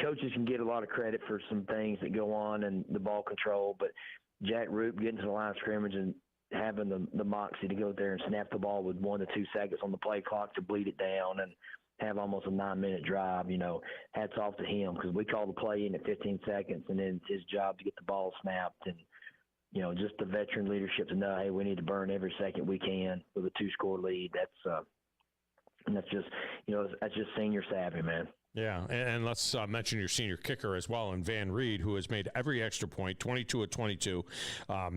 coaches can get a lot of credit for some things that go on and the ball control, but Jack Roop getting to the line of scrimmage and having the moxie to go there and snap the ball with 1 to 2 seconds on the play clock to bleed it down and have almost a 9-minute drive, hats off to him, because we call the play in at 15 seconds, and then it's his job to get the ball snapped. And, just the veteran leadership to know, hey, we need to burn every second we can with a 2-score lead. That's just, that's just senior savvy, man. Yeah, and let's mention your senior kicker as well, and Van Reed, who has made every extra point, 22 of 22.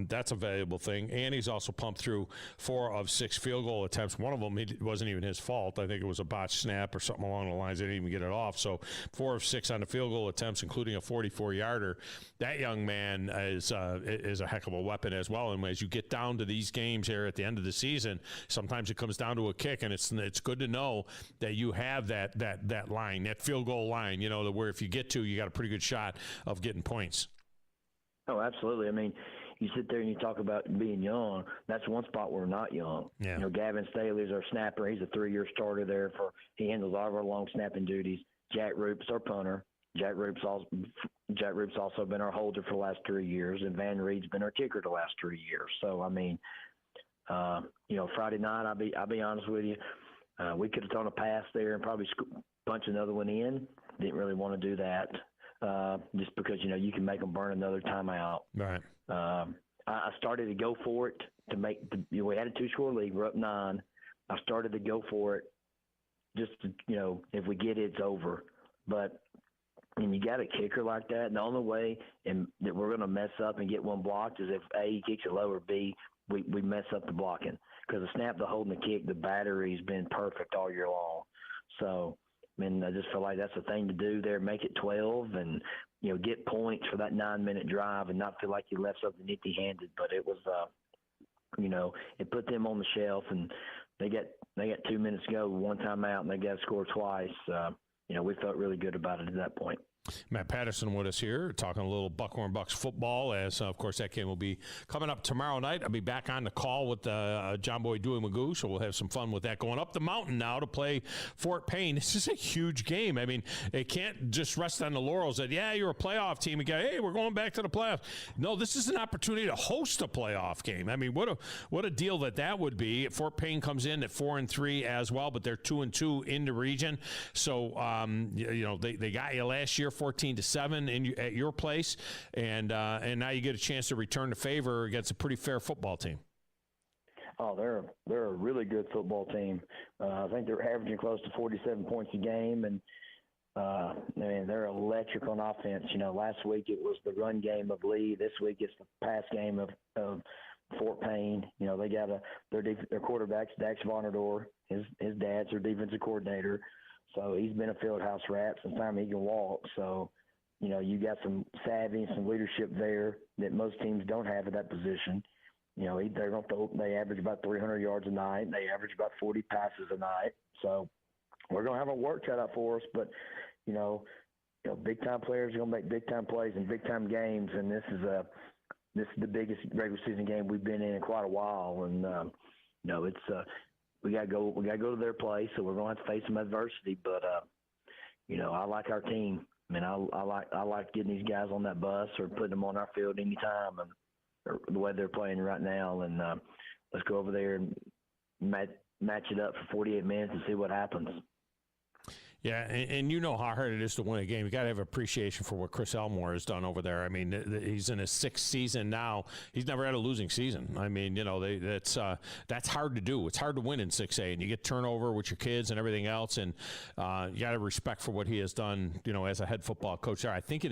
That's a valuable thing. And he's also pumped through 4 of 6 field goal attempts. One of them, it wasn't even his fault. I think it was a botched snap or something along the lines. They didn't even get it off. So 4 of 6 on the field goal attempts, including a 44-yarder. That young man is a heck of a weapon as well. And as you get down to these games here at the end of the season, sometimes it comes down to a kick, and it's good to know that you have that line, that field goal line, where if you get to, you got a pretty good shot of getting points. Oh, absolutely. I mean, you sit there and you talk about being young. That's one spot where we're not young. Yeah. Gavin Staley's our snapper. He's a 3-year starter there. He handles all of our long snapping duties. Jack Roop's our punter. Jack Roop's also been our holder for the last 3 years, and Van Reed's been our kicker the last 3 years. So, I mean, Friday night, I'll be honest with you, we could have thrown a pass there and probably punch another one in. Didn't really want to do that just because, you can make them burn another timeout. Right. I started to go for it to make we had a 2-score lead. We're up 9. I started to go for it just to, if we get it, it's over. But when you got a kicker like that, and the only way that we're going to mess up and get one blocked is if A, he kicks it low, or B, we mess up the blocking. Because the snap, the hold, and the kick, the battery's been perfect all year long. So, I just feel like that's the thing to do there. Make it 12 and, get points for that 9-minute drive and not feel like you left something empty-handed. But it was, it put them on the shelf, and they got 2 minutes to go, one timeout, and they got to score twice. We felt really good about it at that point. Matt Patterson with us here, talking a little Buckhorn Bucks football, as, of course, that game will be coming up tomorrow night. I'll be back on the call with John Boy Dewey Magoo, so we'll have some fun with that. Going up the mountain now to play Fort Payne. This is a huge game. I mean, they can't just rest on the laurels that, you're a playoff team, and go, hey, we're going back to the playoffs. No, this is an opportunity to host a playoff game. I mean, what a deal that would be. Fort Payne comes in at 4-3 as well, but they're 2-2 in the region. So, they got you last year, 14-7 at your place, and now you get a chance to return the favor against a pretty fair football team. Oh, they're a really good football team. I think they're averaging close to 47 points a game, and they're electric on offense. Last week it was the run game of Lee. This week it's the pass game of Fort Payne. They got their quarterback's Dax Vonador. His dad's their defensive coordinator. So he's been a field house rat since time he can walk. So, you got some savvy and some leadership there that most teams don't have at that position. They average about 300 yards a night. They average about 40 passes a night. So we're going to have a work cut out for us. But, big-time players are going to make big-time plays in big-time games, and this is the biggest regular season game we've been in quite a while. And, it's we got to go to their place, so we're going to have to face some adversity. But, I like our team. I mean, I like getting these guys on that bus or putting them on our field anytime, and the way they're playing right now. And let's go over there and match it up for 48 minutes and see what happens. Yeah, and you know how hard it is to win a game. You got to have appreciation for what Chris Elmore has done over there. I mean, he's in his 6th season now. He's never had a losing season. I mean, that's hard to do. It's hard to win in 6A, and you get turnover with your kids and everything else. And you got to respect for what he has done, as a head football coach there. I think it